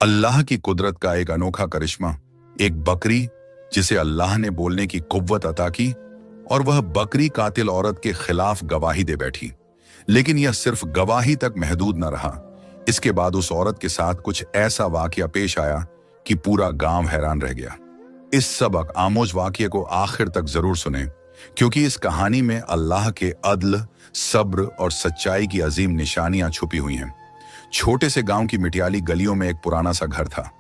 अल्लाह की कुदरत का एक अनोखा करिश्मा, एक बकरी जिसे अल्लाह ने बोलने की कुव्वत अता की, और वह बकरी कातिल औरत के खिलाफ गवाही दे बैठी। लेकिन यह सिर्फ गवाही तक महदूद न रहा। इसके बाद उस औरत के साथ कुछ ऐसा वाकया पेश आया कि पूरा गांव हैरान रह गया। इस सबक आमोज वाकये को आखिर तक जरूर सुने, क्योंकि इस कहानी में अल्लाह के अदल, सब्र और सच्चाई की अजीम निशानियां छुपी हुई हैं। छोटे से गांव की मिटियाली गलियों में एक पुराना सा घर था।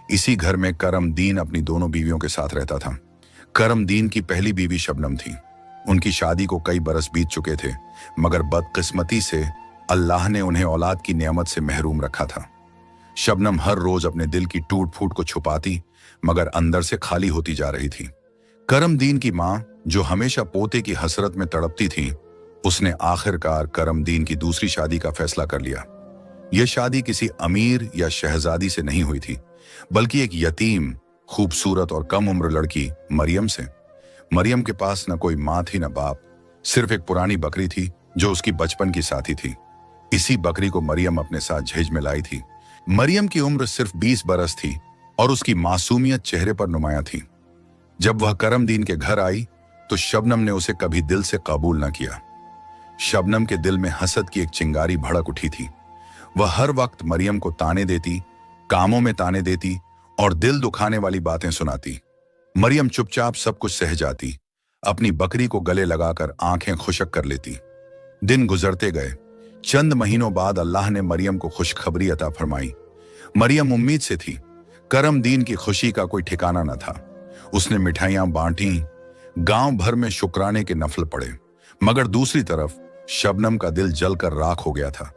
इसी घर में करमदीन अपनी दोनों बीवियों के साथ रहता था। करमदीन की पहली बीवी शबनम थी। उनकी शादी को कई बरस बीत चुके थे, मगर बदकिस्मती से अल्लाह ने उन्हें औलाद की नेमत से महरूम रखा था। शबनम हर रोज अपने दिल की टूट फूट को छुपाती, मगर अंदर से खाली होती जा रही थी। करमदीन की मां, जो हमेशा पोते की हसरत में तड़पती थी, उसने आखिरकार करमदीन की दूसरी शादी का फैसला कर लिया। यह शादी किसी अमीर या शहजादी से नहीं हुई थी, बल्कि एक यतीम, खूबसूरत और कम उम्र लड़की मरियम से। मरियम के पास न कोई माँ थी न बाप, सिर्फ एक पुरानी बकरी थी जो उसकी बचपन की साथी थी। इसी बकरी को मरियम अपने साथ झेज में लाई थी। मरियम की उम्र सिर्फ 20 बरस थी और उसकी मासूमियत चेहरे पर नुमाया थी। जब वह करमदीन के घर आई तो शबनम ने उसे कभी दिल से कबूल न किया। शबनम के दिल में हसद की एक चिंगारी भड़क उठी थी। वह हर वक्त मरियम को ताने देती, कामों में ताने देती और दिल दुखाने वाली बातें सुनाती। मरियम चुपचाप सब कुछ सह जाती, अपनी बकरी को गले लगाकर आंखें खुशक कर लेती। दिन गुजरते गए। चंद महीनों बाद अल्लाह ने मरियम को खुशखबरी अता फरमाई। मरियम उम्मीद से थी। करमदीन की खुशी का कोई ठिकाना न था। उसने मिठाइयां बांटी, गांव भर में शुक्राने के नफल पड़े, मगर दूसरी तरफ शबनम का दिल जलकर राख हो गया था।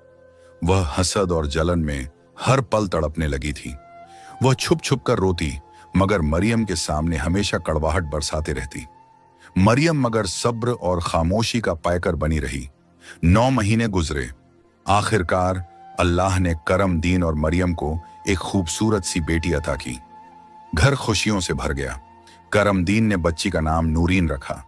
वह हसद और जलन में हर पल तड़पने लगी थी। वह छुप छुप कर रोती, मगर मरियम के सामने हमेशा कड़वाहट बरसाते रहती। मरियम मगर सब्र और खामोशी का पैकर बनी रही। 9 महीने गुजरे। आखिरकार अल्लाह ने करमदीन और मरियम को एक खूबसूरत सी बेटी अता की। घर खुशियों से भर गया। करमदीन ने बच्ची का नाम नूरीन रखा।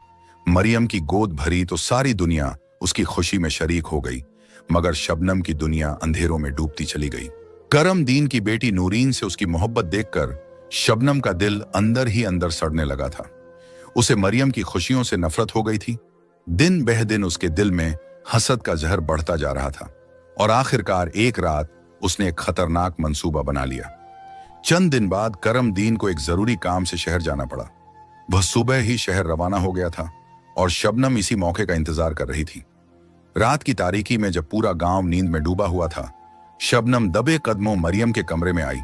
मरियम की गोद भरी तो सारी दुनिया उसकी खुशी में शरीक हो गई, मगर शबनम की दुनिया अंधेरों में डूबती चली गई। करमदीन की बेटी नूरीन से उसकी मोहब्बत देखकर शबनम का दिल अंदर ही अंदर सड़ने लगा था। उसे मरियम की खुशियों से नफरत हो गई थी। दिन बह दिन उसके दिल में हसद का जहर बढ़ता जा रहा था और आखिरकार एक रात उसने एक खतरनाक मंसूबा बना लिया। चंद दिन बाद करमदीन को एक जरूरी काम से शहर जाना पड़ा। वह सुबह ही शहर रवाना हो गया था और शबनम इसी मौके का इंतजार कर रही थी। रात की तारीकी में जब पूरा गांव नींद में डूबा हुआ था, शबनम दबे कदमों मरियम के कमरे में आई।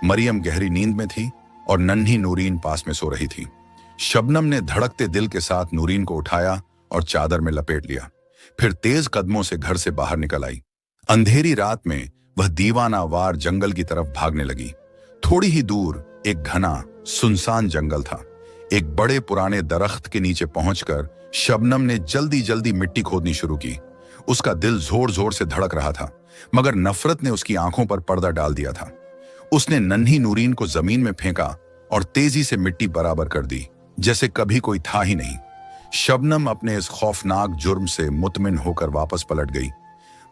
मरियम गहरी नींद में थी और नन्ही नूरीन पास में सो रही थी। शबनम ने धड़कते दिल के साथ नूरीन को उठाया और चादर में लपेट लिया। फिर तेज कदमों से घर से बाहर निकल आई। अंधेरी रात में वह दीवाना वार जंगल की तरफ भागने लगी। थोड़ी ही दूर एक घना सुनसान जंगल था। एक बड़े पुराने दरख्त के नीचे पहुंचकर शबनम ने जल्दी जल्दी मिट्टी खोदनी शुरू की। उसका दिल जोर जोर से धड़क रहा था, मगर नफरत ने उसकी आंखों पर पर्दा डाल दिया था। उसने नन्ही नूरीन को जमीन में फेंका और तेजी से मिट्टी बराबर कर दी, जैसे कभी कोई था ही नहीं। शबनम अपने इस खौफनाक जुर्म से मुतमिन होकर वापस पलट गई,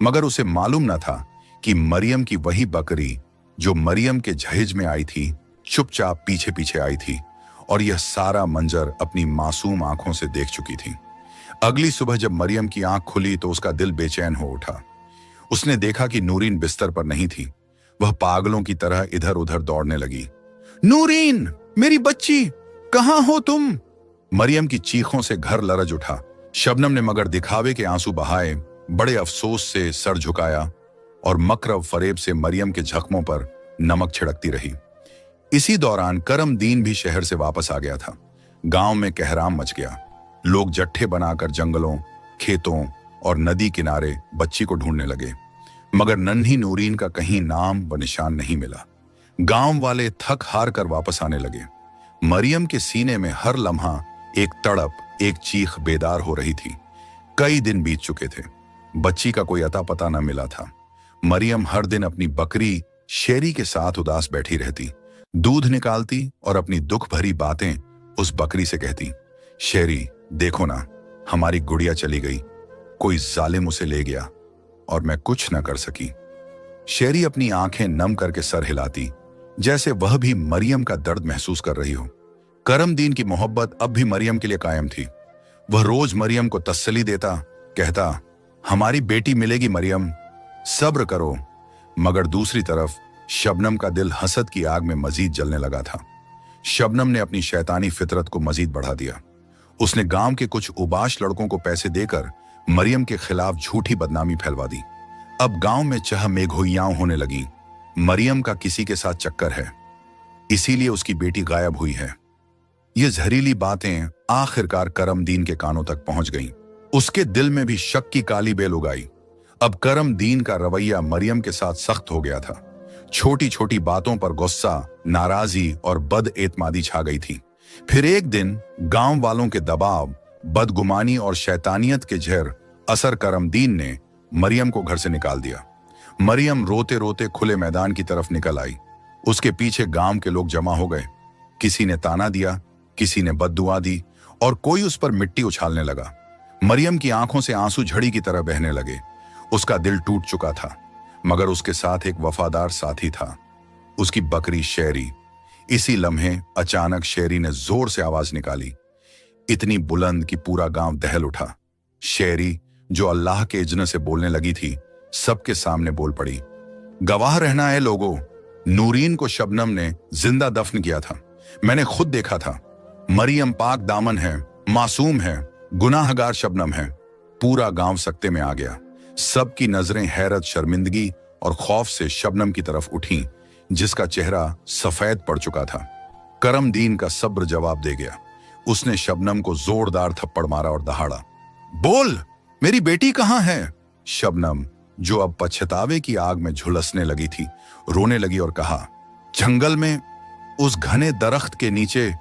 मगर उसे मालूम न था कि मरियम की वही बकरी जो मरियम के जहेज में आई थी, चुपचाप पीछे पीछे आई थी और यह सारा मंजर अपनी मासूम आंखों से देख चुकी थी। अगली सुबह जब मरियम की आंख खुली तो उसका दिल बेचैन हो उठा। उसने देखा कि नूरीन बिस्तर पर नहीं थी। वह पागलों की तरह इधर उधर दौड़ने लगी। नूरीन, मेरी बच्ची, कहां हो तुम? मरियम की चीखों से घर लरज उठा। शबनम ने मगर दिखावे के आंसू बहाए, बड़े अफसोस से सर झुकाया और मकरब फरेब से मरियम के जख्मों पर नमक छिड़कती रही। इसी दौरान करमदीन भी शहर से वापस आ गया था। गांव में कहराम मच गया। लोग जट्ठे बनाकर जंगलों, खेतों और नदी किनारे बच्ची को ढूंढने लगे, मगर नन्ही नूरीन का कहीं नाम व निशान नहीं मिला। गांव वाले थक हार कर वापस आने लगे। मरियम के सीने में हर लम्हा एक तड़प, एक चीख बेदार हो रही थी। कई दिन बीत चुके थे, बच्ची का कोई अता पता न मिला था। मरियम हर दिन अपनी बकरी शेरी के साथ उदास बैठी रहती, दूध निकालती और अपनी दुख भरी बातें उस बकरी से कहती। शेरी, देखो ना, हमारी गुड़िया चली गई, कोई जालिम उसे ले गया और मैं कुछ न कर सकी। शेरी अपनी आंखें नम करके सर हिलाती। जैसे वह भी मरियम का दर्द महसूस कर रही हो। करमदीन की मोहब्बत अब भी मरियम के लिए कायम थी। वह रोज मरियम को तसल्ली देता, कहता, हमारी बेटी मिलेगी मरियम, सब्र करो। मगर दूसरी तरफ शबनम का दिल हसद की आग में मजीद जलने लगा था। शबनम ने अपनी शैतानी फितरत को मजीद बढ़ा दिया। उसने गांव के कुछ उबाश लड़कों को पैसे देकर मरियम के खिलाफ झूठी बदनामी फैलवा दी। अब गांव में चह मेघोइयां होने लगी। मरियम का किसी के साथ चक्कर है, इसीलिए उसकी बेटी गायब हुई है। ये जहरीली बातें आखिरकार करमदीन के कानों तक पहुंच गईं। उसके दिल में भी शक की काली बेल उगाई। अब करमदीन का रवैया मरियम के साथ सख्त हो गया था। छोटी छोटी बातों पर गुस्सा, नाराजगी और बदएतमादी छा गई थी। फिर एक दिन गांव वालों के दबाव, बदगुमानी और शैतानियत के जहर असर करमदीन ने मरियम को घर से निकाल दिया। मरियम रोते रोते खुले मैदान की तरफ निकल आई। उसके पीछे गांव के लोग जमा हो गए। किसी ने ताना दिया, किसी ने बद्दुआ दी और कोई उस पर मिट्टी उछालने लगा। मरियम की आंखों से आंसू झड़ी की तरह बहने लगे। उसका दिल टूट चुका था, मगर उसके साथ एक वफादार साथी था, उसकी बकरी शेरी। इसी लम्हे अचानक शेरी ने जोर से आवाज निकाली, इतनी बुलंद कि पूरा गांव दहल उठा। शेरी, जो अल्लाह के इज़्न से बोलने लगी थी, सबके सामने बोल पड़ी, गवाह रहना है लोगों, नूरीन को शबनम ने जिंदा दफन किया था। मैंने खुद देखा था। मरियम पाक दामन है, मासूम है, गुनाहगार शबनम है। पूरा गांव सकते में आ गया। सबकी नजरें हैरत, शर्मिंदगी और खौफ से शबनम की तरफ उठी, जिसका चेहरा सफेद पड़ चुका था। करमदीन का सब्र जवाब दे गया। उसने शबनम को जोरदार थप्पड़ मारा और दहाड़ा, बोल, मेरी बेटी कहां है? शबनम, जो अब पछतावे की आग में झुलसने लगी थी, रोने लगी और कहा, जंगल में उस घने दरख्त के नीचे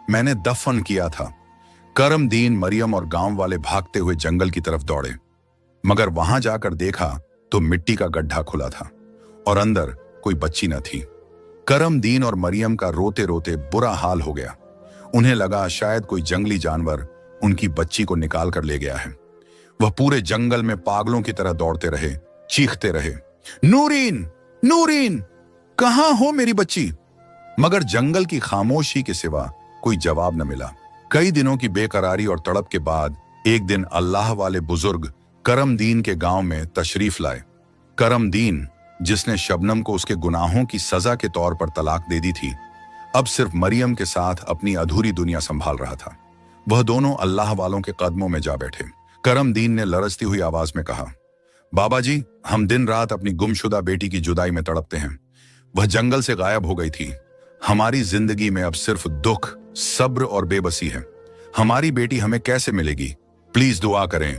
मैंने दफन किया था। करमदीन, मरियम और गांव वाले भागते हुए जंगल की तरफ दौड़े, मगर वहां जाकर देखा तो मिट्टी का गड्ढा खुला था और अंदर कोई बच्ची न थी। करमदीन और मरियम का रोते रोते बुरा हाल हो गया। उन्हें लगा शायद कोई जंगली जानवर उनकी बच्ची को निकाल कर ले गया है। वह पूरे जंगल में पागलों की तरह दौड़ते रहे, चीखते रहे, नूरीन, नूरीन, कहां हो मेरी बच्ची? मगर जंगल की खामोशी के सिवा कोई जवाब न मिला। कई दिनों की बेकरारी और तड़प के बाद एक दिन अल्लाह वाले बुजुर्ग करमदीन के गांव में तशरीफ लाए। करमदीन, जिसने शबनम को उसके गुनाहों की सजा के तौर पर तलाक दे दी थी, अब सिर्फ मरियम के साथ अपनी अधूरी दुनिया संभाल रहा था। वह दोनों अल्लाह वालों के कदमों में जा बैठे। करमदीन ने लरजती हुई आवाज में कहा, बाबा जी, हम दिन रात अपनी गुमशुदा बेटी की जुदाई में तड़पते हैं। वह जंगल से गायब हो गई थी। हमारी जिंदगी में अब सिर्फ दुख, सब्र और बेबसी है। हमारी बेटी हमें कैसे मिलेगी? प्लीज दुआ करें।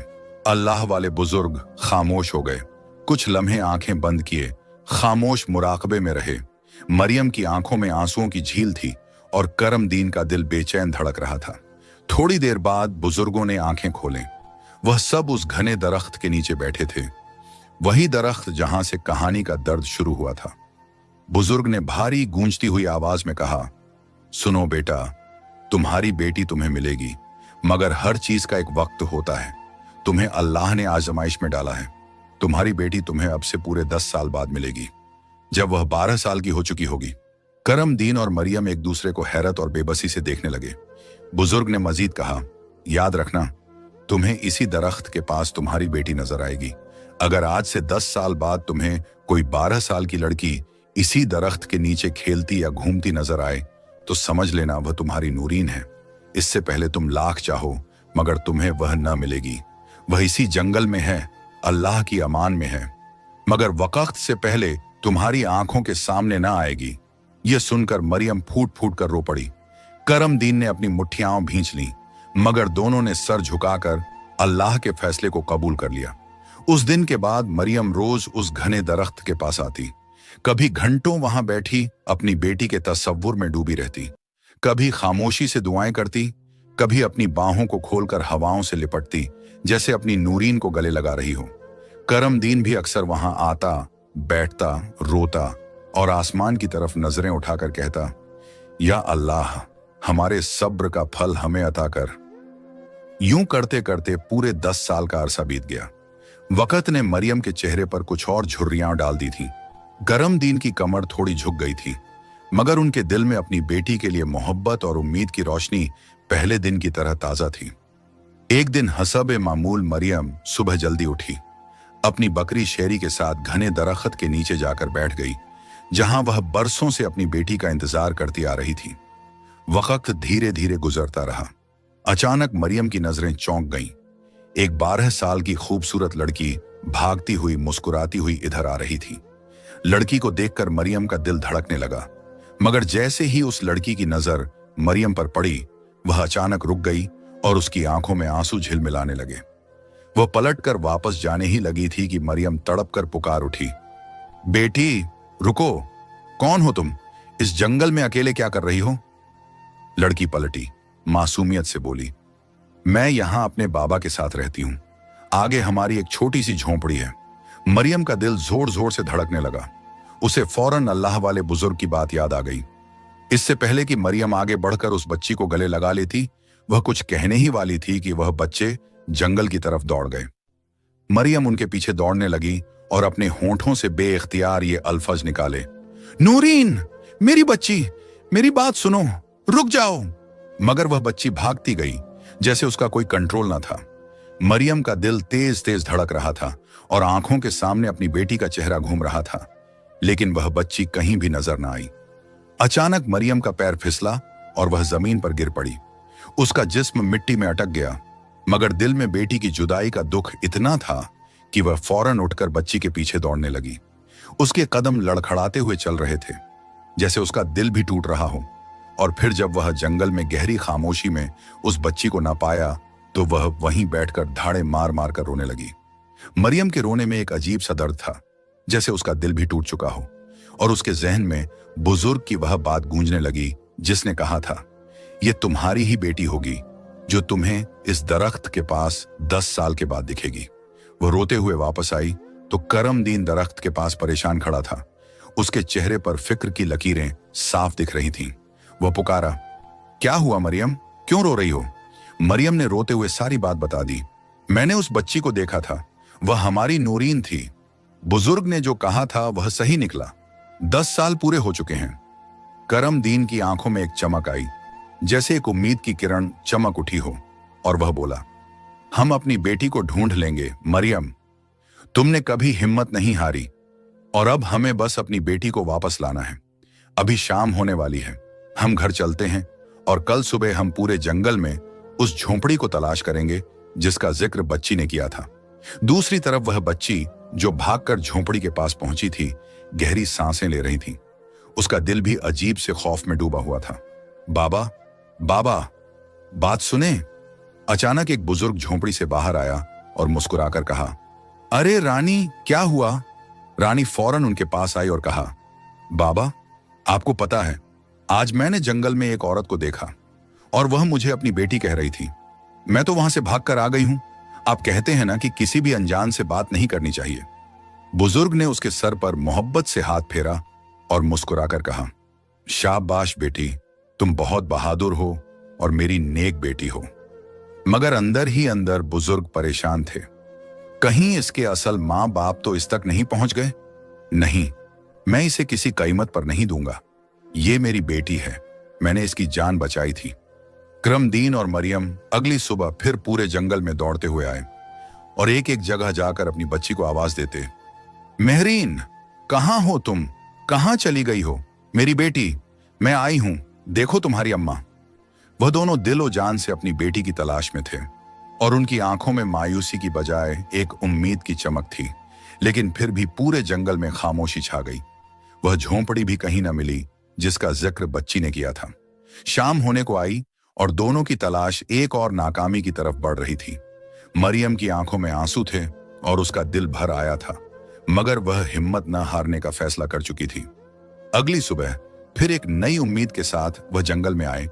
अल्लाह वाले बुजुर्ग खामोश हो गए। कुछ लम्हे आंखें बंद किए, खामोश मुराकबे में रहे। मरियम की आंखों में आंसुओं की झील थी और करमदीन का दिल बेचैन धड़क रहा था। थोड़ी देर बाद बुजुर्गों ने आंखें खोलें। वह सब उस घने दरख्त के नीचे बैठे थे, वही दरख्त जहां से कहानी का दर्द शुरू हुआ था। बुजुर्ग ने भारी गूंजती हुई आवाज में कहा, सुनो बेटा, तुम्हारी बेटी तुम्हें मिलेगी, मगर हर चीज का एक वक्त होता है। तुम्हें अल्लाह ने आजमाइश में डाला है। तुम्हारी बेटी तुम्हें अब से पूरे 10 साल बाद मिलेगी, जब वह 12 साल की हो चुकी होगी। करमदीन और मरियम एक दूसरे को हैरत और बेबसी से देखने लगे। बुजुर्ग ने मजीद कहा, याद रखना, तुम्हें इसी दरख्त के पास तुम्हारी बेटी नजर आएगी। अगर आज से 10 साल बाद तुम्हें कोई 12 साल की लड़की इसी दरख्त के नीचे खेलती या घूमती नजर आए, तो समझ लेना वह तुम्हारी नूरीन है। इससे पहले तुम लाख चाहो, मगर तुम्हें वह न मिलेगी। वह इसी जंगल में है, अल्लाह की अमान में है, मगर वक्त से पहले तुम्हारी आंखों के सामने ना आएगी। यह सुनकर मरियम फूट फूट कर रो पड़ी। करमदीन ने अपनी मुट्ठियां भींच ली, मगर दोनों ने सर झुकाकर अल्लाह के फैसले को कबूल कर लिया। उस दिन के बाद मरियम रोज उस घने दरख्त के पास आती। कभी घंटों वहां बैठी अपनी बेटी के तसव्वुर में डूबी रहती, कभी खामोशी से दुआएं करती, कभी अपनी बाहों को खोलकर हवाओं से लिपटती, जैसे अपनी नूरीन को गले लगा रही हो। करमदीन भी अक्सर वहां आता, बैठता, रोता और आसमान की तरफ नजरें उठाकर कहता, या अल्लाह, हमारे सब्र का फल हमें अता कर। यूं करते करते पूरे 10 साल का अरसा बीत गया। वक्त ने मरियम के चेहरे पर कुछ और झुर्रियां डाल दी थी। करमदीन की कमर थोड़ी झुक गई थी, मगर उनके दिल में अपनी बेटी के लिए मोहब्बत और उम्मीद की रोशनी पहले दिन की तरह ताजा थी। एक दिन हसब मामूल मरियम सुबह जल्दी उठी, अपनी बकरी शेरी के साथ घने दरख्त के नीचे जाकर बैठ गई, जहां वह बरसों से अपनी बेटी का इंतजार करती आ रही थी। वक्त धीरे धीरे गुजरता रहा। अचानक मरियम की नजरें चौंक गईं। एक 12 साल की खूबसूरत लड़की भागती हुई मुस्कुराती हुई इधर आ रही थी। लड़की को देखकर मरियम का दिल धड़कने लगा, मगर जैसे ही उस लड़की की नजर मरियम पर पड़ी, वह अचानक रुक गई और उसकी आंखों में आंसू झिलमिलाने लगे। वह पलटकर वापस जाने ही लगी थी कि मरियम तड़प कर पुकार उठी, बेटी रुको, कौन हो तुम? इस जंगल में अकेले क्या कर रही हो? लड़की पलटी, मासूमियत से बोली, मैं यहां अपने बाबा के साथ रहती हूं। आगे हमारी एक छोटी सी झोंपड़ी है। मरियम का दिल जोर जोर से धड़कने लगा। उसे फौरन अल्लाह वाले बुजुर्ग की बात याद आ गई। इससे पहले कि मरियम आगे बढ़कर उस बच्ची को गले लगा लेती, वह कुछ कहने ही वाली थी कि वह बच्चे जंगल की तरफ दौड़ गए। मरियम उनके पीछे दौड़ने लगी और अपने होंठों से बेइख्तियार ये अल्फाज निकाले, नूरीन, मेरी बच्ची, मेरी बात सुनो, रुक जाओ। मगर वह बच्ची भागती गई जैसे उसका कोई कंट्रोल न था। मरियम का दिल तेज तेज धड़क रहा था और आंखों के सामने अपनी बेटी का चेहरा घूम रहा था, लेकिन वह बच्ची कहीं भी नजर न आई। अचानक मरियम का पैर फिसला और वह जमीन पर गिर पड़ी। उसका जिस्म मिट्टी में अटक गया, मगर दिल में बेटी की जुदाई का दुख इतना था कि वह फौरन उठकर बच्ची के पीछे दौड़ने लगी। उसके कदम लड़खड़ाते हुए चल रहे थे, जैसे उसका दिल भी टूट रहा हो। और फिर जब वह जंगल में गहरी खामोशी में उस बच्ची को ना पाया, तो वह वहीं बैठकर धाड़े मार मार कर रोने लगी। मरियम के रोने में एक अजीब सा दर्द था, जैसे उसका दिल भी टूट चुका हो। और उसके जहन में बुजुर्ग की वह बात गूंजने लगी जिसने कहा था, ये तुम्हारी ही बेटी होगी जो तुम्हें इस दरख्त के पास 10 साल के बाद दिखेगी। वह रोते हुए वापस आई तो करमदीन दरख्त के पास परेशान खड़ा था। उसके चेहरे पर फिक्र की लकीरें साफ दिख रही थीं। वह पुकारा, क्या हुआ मरियम, क्यों रो रही हो? मरियम ने रोते हुए सारी बात बता दी। मैंने उस बच्ची को देखा था, वह हमारी नूरीन थी। बुजुर्ग ने जो कहा था वह सही निकला। 10 साल पूरे हो चुके हैं। करमदीन की आंखों में एक चमक आई, जैसे एक उम्मीद की किरण चमक उठी हो, और वह बोला, हम अपनी बेटी को ढूंढ लेंगे मरियम। तुमने कभी हिम्मत नहीं हारी और अब हमें बस अपनी बेटी को वापस लाना है। अभी शाम होने वाली है, हम घर चलते हैं और कल सुबह हम पूरे जंगल में उस झोंपड़ी को तलाश करेंगे जिसका जिक्र बच्ची ने किया था। दूसरी तरफ वह बच्ची जो भागकर झोंपड़ी के पास पहुंची थी, गहरी सांसें ले रही थी। उसका दिल भी अजीब से खौफ में डूबा हुआ था। बाबा, बाबा, बात सुने। अचानक एक बुजुर्ग झोंपड़ी से बाहर आया और मुस्कुराकर कहा, अरे रानी, क्या हुआ? रानी फौरन उनके पास आई और कहा, बाबा, आपको पता है, आज मैंने जंगल में एक औरत को देखा और वह मुझे अपनी बेटी कह रही थी। मैं तो वहां से भागकर आ गई हूं। आप कहते हैं ना कि किसी भी अनजान से बात नहीं करनी चाहिए। बुजुर्ग ने उसके सर पर मोहब्बत से हाथ फेरा और मुस्कुराकर कहा, शाबाश बेटी, तुम बहुत बहादुर हो और मेरी नेक बेटी हो। मगर अंदर ही अंदर बुजुर्ग परेशान थे। कहीं इसके असल माँ बाप तो इस तक नहीं पहुंच गए? नहीं, मैं इसे किसी कीमत पर नहीं दूंगा। ये मेरी बेटी है, मैंने इसकी जान बचाई थी। करमदीन और मरियम अगली सुबह फिर पूरे जंगल में दौड़ते हुए आए और एक एक जगह जाकर अपनी बच्ची को आवाज देते, मेहरीन, कहां हो तुम? कहां चली गई हो? मेरी बेटी, मैं आई हूं, देखो तुम्हारी अम्मा। वह दोनों दिल और जान से अपनी बेटी की तलाश में थे और उनकी आंखों में मायूसी की बजाय एक उम्मीद की चमक थी। लेकिन फिर भी पूरे जंगल में खामोशी छा गई। वह झोंपड़ी भी कहीं न मिली जिसका जिक्र बच्ची ने किया था। शाम होने को आई और दोनों की तलाश एक और नाकामी की तरफ बढ़ रही थी। मरियम की आंखों में आंसू थे और उसका दिल भर आया था, मगर वह हिम्मत न हारने का फैसला कर चुकी थी। अगली सुबह फिर एक नई उम्मीद के साथ वह जंगल में आए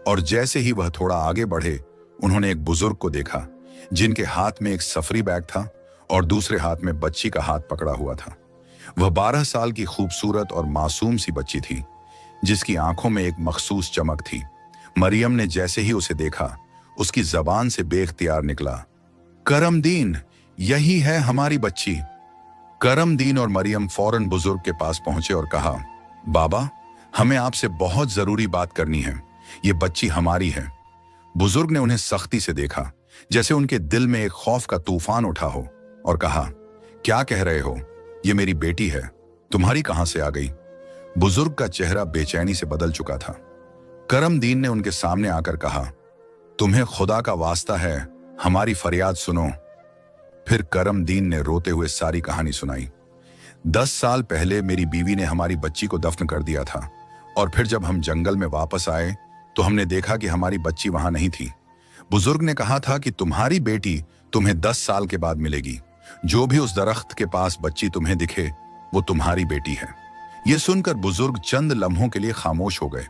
और जैसे ही वह थोड़ा आगे बढ़े, उन्होंने एक बुजुर्ग को देखा जिनके हाथ में एक सफरी बैग था और दूसरे हाथ में बच्ची का हाथ पकड़ा हुआ था। वह 12 साल की खूबसूरत और मासूम सी बच्ची थी जिसकी आंखों में एक मखसूस चमक थी। मरियम ने जैसे ही उसे देखा, उसकी जबान से बेख्तियार निकला, करमदीन, यही है हमारी बच्ची। करमदीन और मरियम फौरन बुजुर्ग के पास पहुंचे और कहा, बाबा, हमें आपसे बहुत जरूरी बात करनी है। ये बच्ची हमारी है। बुजुर्ग ने उन्हें सख्ती से देखा, जैसे उनके दिल में एक खौफ का तूफान उठा हो, और कहा, क्या कह रहे हो? ये मेरी बेटी है, तुम्हारी कहां से आ गई? बुजुर्ग का चेहरा बेचैनी से बदल चुका था। करमदीन ने उनके सामने आकर कहा, तुम्हें खुदा का वास्ता है, हमारी फरियाद सुनो। फिर करमदीन ने रोते हुए सारी कहानी सुनाई। 10 साल पहले मेरी बीवी ने हमारी बच्ची को दफन कर दिया था, और फिर जब हम जंगल में वापस आए तो हमने देखा कि हमारी बच्ची वहां नहीं थी। बुजुर्ग ने कहा था कि तुम्हारी बेटी तुम्हें 10 साल के बाद मिलेगी। जो भी उस दरख्त के पास बच्ची तुम्हें दिखे, वो तुम्हारी बेटी है। यह सुनकर बुजुर्ग चंद लम्हों के लिए खामोश हो गए,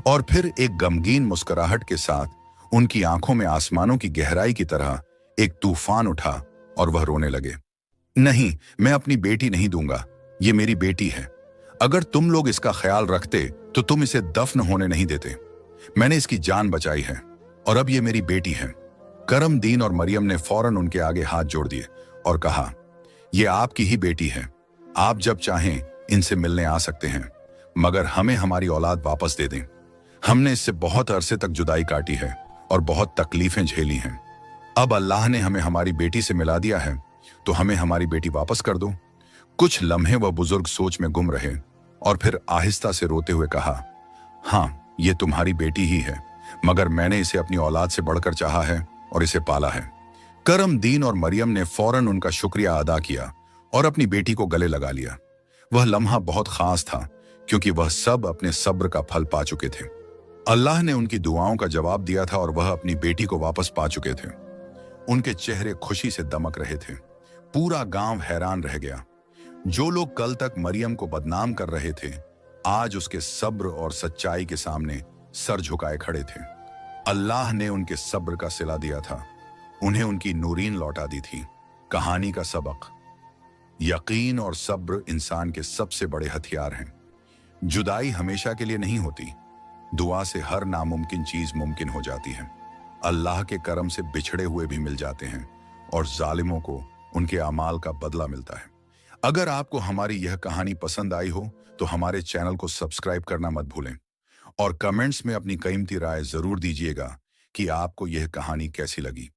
और फिर एक गमगीन मुस्कुराहट के साथ उनकी आंखों में आसमानों की गहराई की तरह एक तूफान उठा और वह रोने लगे। नहीं, मैं अपनी बेटी नहीं दूंगा। ये मेरी बेटी है। अगर तुम लोग इसका ख्याल रखते तो तुम इसे दफन होने नहीं देते। मैंने इसकी जान बचाई है, और अब ये मेरी बेटी है। करमदीन और मरियम ने फौरन उनके आगे हाथ जोड़ दिए और कहा, यह आपकी ही बेटी है। आप जब चाहें इनसे मिलने आ सकते हैं, मगर हमें हमारी औलाद वापस दे दें। हमने इससे बहुत अरसे तक जुदाई काटी है और बहुत तकलीफें झेली हैं। अब अल्लाह ने हमें हमारी बेटी से मिला दिया है, तो हमें हमारी बेटी वापस कर दो। कुछ लम्हे वह बुजुर्ग सोच में गुम रहे, और फिर आहिस्ता से रोते हुए कहा, हाँ, ये तुम्हारी बेटी ही है, मगर मैंने इसे अपनी औलाद से बढ़कर चाहा है और इसे पाला है। करमदीन और मरियम ने फौरन उनका शुक्रिया अदा किया और अपनी बेटी को गले लगा लिया। वह लम्हा बहुत खास था, क्योंकि वह सब अपने सब्र का फल पा चुके थे। अल्लाह ने उनकी दुआओं का जवाब दिया था और वह अपनी बेटी को वापस पा चुके थे। उनके चेहरे खुशी से दमक रहे थे। पूरा गांव हैरान रह गया। जो लोग कल तक मरियम को बदनाम कर रहे थे, आज उसके सब्र और सच्चाई के सामने सर झुकाए खड़े थे। अल्लाह ने उनके सब्र का सिला दिया था, उन्हें उनकी नूरीन लौटा दी थी। कहानी का सबक, यकीन और सब्र इंसान के सबसे बड़े हथियार हैं। जुदाई हमेशा के लिए नहीं होती। दुआ से हर नामुमकिन चीज मुमकिन हो जाती है। अल्लाह के करम से बिछड़े हुए भी मिल जाते हैं, और जालिमों को उनके अमाल का बदला मिलता है। अगर आपको हमारी यह कहानी पसंद आई हो तो हमारे चैनल को सब्सक्राइब करना मत भूलें, और कमेंट्स में अपनी कीमती राय जरूर दीजिएगा कि आपको यह कहानी कैसी लगी।